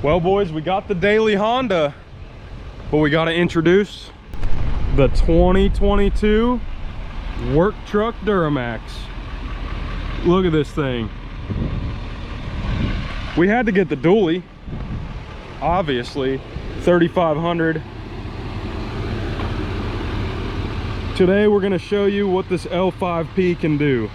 Well, boys, we got the daily Honda, but we got to introduce the 2022 work truck Duramax. Look at this thing. We had to get the dually, obviously, 3500. Today we're going to show you what this L5P can do.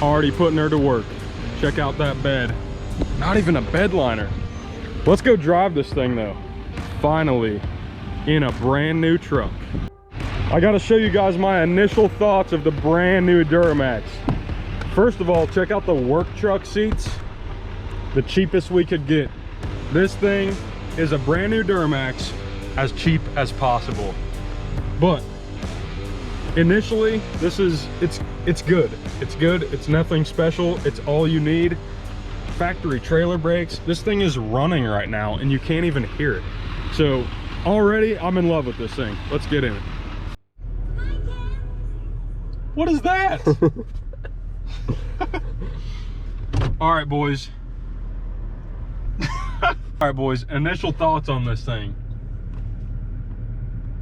Already putting her to work. Check out that bed. Not even a bed liner. Let's go drive this thing though. Finally, in a brand new truck. I gotta show you guys my initial thoughts of the brand new Duramax. First of all, check out the work truck seats. The cheapest we could get. This thing is a brand new Duramax, as cheap as possible. But initially, it's good. It's good. It's nothing special. It's all you need. Factory trailer brakes. This thing is running right now and you can't even hear it. So already I'm in love with this thing. Let's get in it. What is that? All right, boys. All right, boys. Initial thoughts on this thing.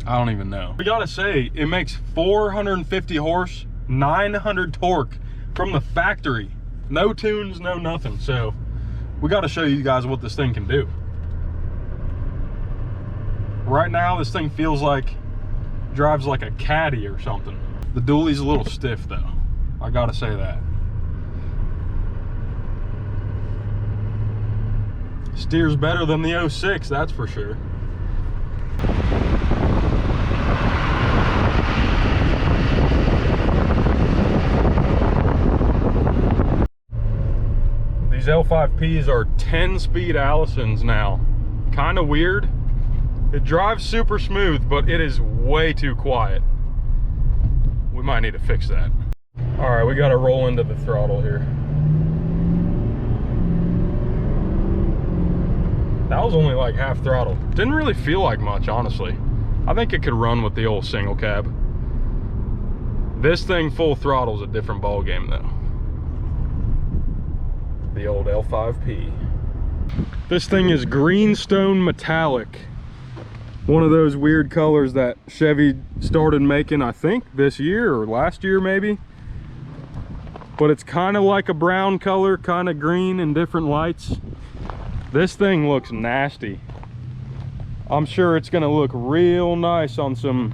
I don't even know. We gotta say, it makes 450 horse, 900 torque from the factory. No tunes, no nothing. So we gotta show you guys what this thing can do. Right now, this thing feels like, drives like a caddy or something. The dually's a little stiff though. I gotta say that. Steers better than the 06, that's for sure. These L5Ps are 10-speed Allisons now. Kind of weird. It drives super smooth, but it is way too quiet. We might need to fix that. All right, we got to roll into the throttle here. That was only like half throttle. Didn't really feel like much, honestly. I think it could run with the old single cab. This thing full throttle is a different ball game though. The old L5P. This thing is greenstone metallic. One of those weird colors that Chevy started making, I think, this year or last year maybe. But it's kind of like a brown color, kind of green in different lights. This thing looks nasty. I'm sure it's gonna look real nice on some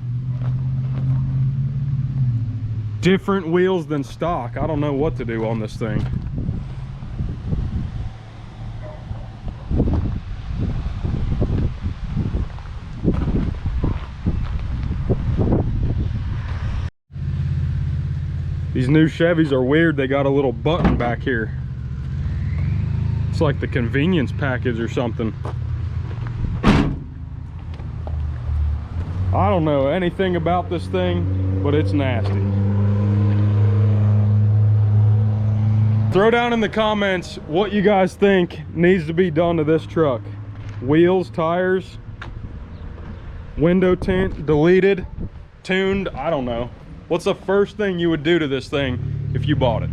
different wheels than stock. I don't know what to do on this thing. These new Chevys are weird. They got a little button back here. It's like the convenience package or something. I don't know anything about this thing, but it's nasty. Throw down in the comments what you guys think needs to be done to this truck. Wheels, tires, window tint, deleted, tuned, I don't know. What's the first thing you would do to this thing if you bought it?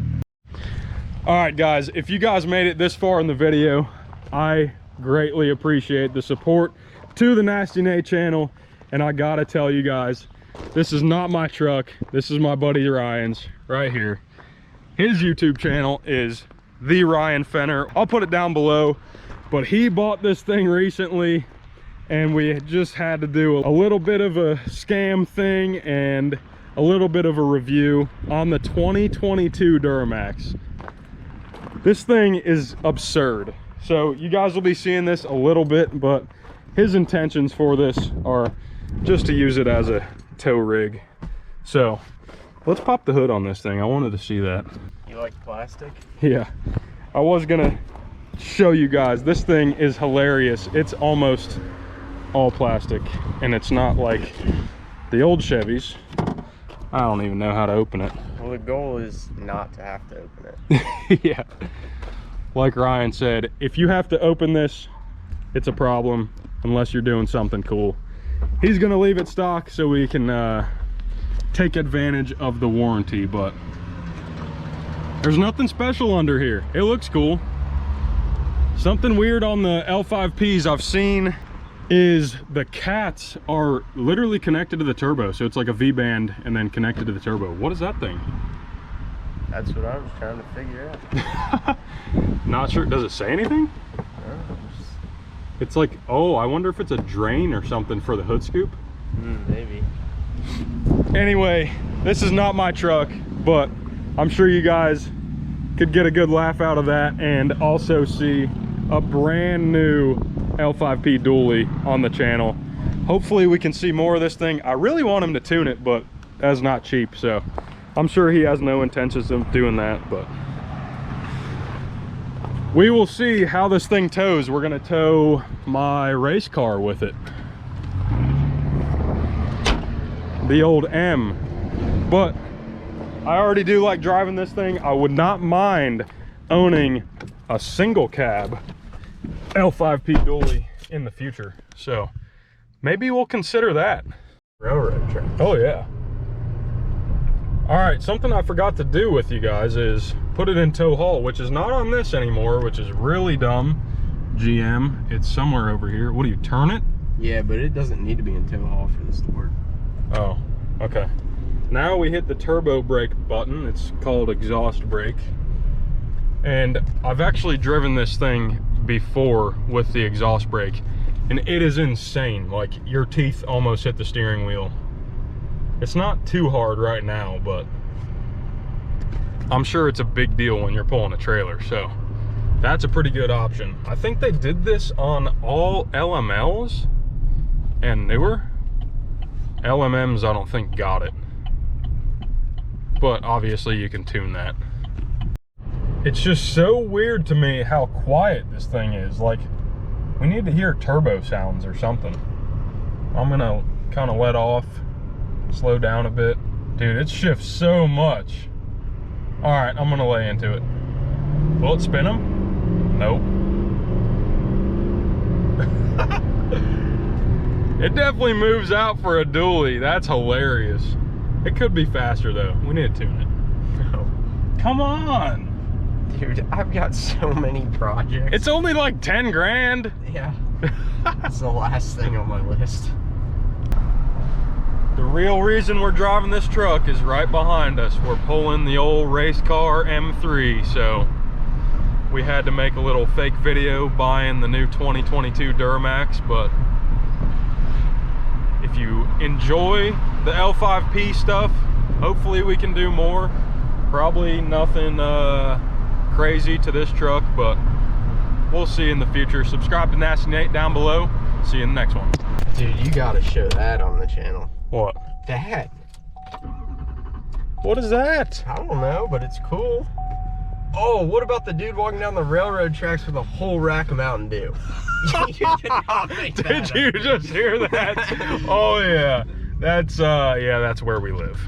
All right, guys, if you guys made it this far in the video, I greatly appreciate the support to the Nasty Nate channel. And I gotta tell you guys, this is not my truck. This is my buddy Ryan's right here. His YouTube channel is The Ryan Fenner. I'll put it down below, but he bought this thing recently and we just had to do a little bit of a scam thing and a little bit of a review on the 2022 Duramax. This thing is absurd. So you guys will be seeing this a little bit, but his intentions for this are just to use it as a tow rig. So let's pop the hood on this thing. I wanted to see that. You like plastic? Yeah. I was gonna show you guys. This thing is hilarious. It's almost all plastic, and it's not like the old Chevys. I don't even know how to open it. Well, the goal is not to have to open it. Yeah. Like Ryan said, if you have to open this, it's a problem unless you're doing something cool. He's gonna leave it stock so we can take advantage of the warranty, but there's nothing special under here. It looks cool. Something weird on the L5Ps I've seen is the cats are literally connected to the turbo. So it's like a V-band and then connected to the turbo. What is that thing? That's what I was trying to figure out. Not sure. Does it say anything? It's like, oh, I wonder if it's a drain or something for the hood scoop. Maybe. Anyway, this is not my truck, but I'm sure you guys could get a good laugh out of that and also see a brand new L5P dually on the channel. Hopefully we can see more of this thing. I really want him to tune it, but that's not cheap, so I'm sure he has no intentions of doing that, but we will see how this thing tows. We're gonna tow my race car with it, the old M. But I already do like driving this thing. I would not mind owning a single cab L5P dually in the future, so maybe we'll consider that. Railroad track. Oh yeah. All right, something I forgot to do with you guys is put it in tow haul, which is not on this anymore, which is really dumb. GM, it's somewhere over here. What do you turn it? Yeah, but it doesn't need to be in tow haul for this to work. Oh, okay. Now we hit the turbo brake button. It's called exhaust brake. And I've actually driven this thing before with the exhaust brake, and it is insane. Like, your teeth almost hit the steering wheel. It's not too hard right now, but I'm sure it's a big deal when you're pulling a trailer, so that's a pretty good option. I think they did this on all LMLs and newer. LMMs I don't think got it, but obviously you can tune that. It's just so weird to me how quiet this thing is. Like, we need to hear turbo sounds or something. I'm gonna kind of let off, slow down a bit. Dude, it shifts so much. All right, I'm gonna lay into it. Will it spin them? Nope. It definitely moves out for a dually. That's hilarious. It could be faster though. We need to tune it. No. Come on. Dude, I've got so many projects. It's only like 10 grand. Yeah. That's the last thing on my list. The real reason we're driving this truck is right behind us. We're pulling the old race car M3, so we had to make a little fake video buying the new 2022 Duramax. But if you enjoy the L5P stuff, hopefully we can do more. Probably nothing crazy to this truck, but we'll see in the future. Subscribe to Nasty Nate down below. See you in the next one. Dude, you gotta show that on the channel. What? That. What is that? I don't know, but it's cool. Oh, what about the dude walking down the railroad tracks with a whole rack of Mountain Dew? You cannot make that Did you just hear that? Oh yeah. That's where we live.